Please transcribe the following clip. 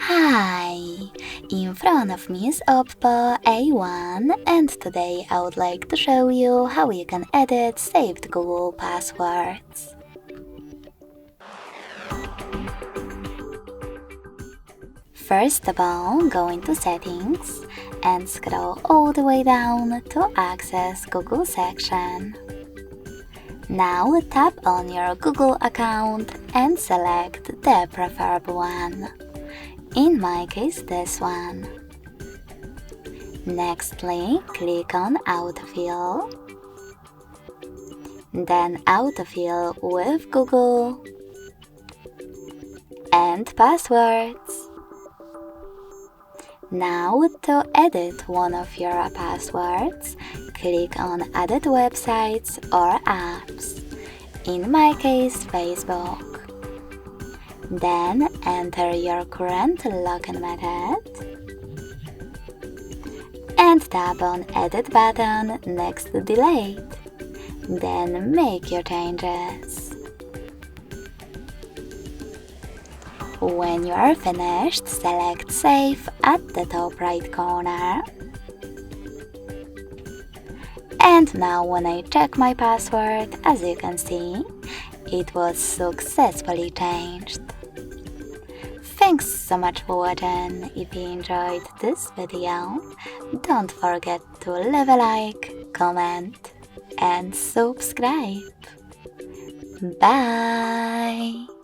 Hi! In front of me is OPPO A1 and today I would like to show you how you can edit saved Google passwords. First of all, go into Settings and scroll all the way down to access Google section. Now tap on your Google account and select the preferred one. In my case, this one. Nextly, click on Autofill, then Autofill with Google and passwords. Now, to edit one of your passwords, click on Edit Websites or Apps, in my case Facebook. Then enter your current login method and tap on Edit button next to Delete. Then make your changes. When you are finished, select Save at the top right corner. And now when I check my password, as you can see, it was successfully changed. Thanks so much for watching. If you enjoyed this video, don't forget to leave a like, comment and subscribe. Bye!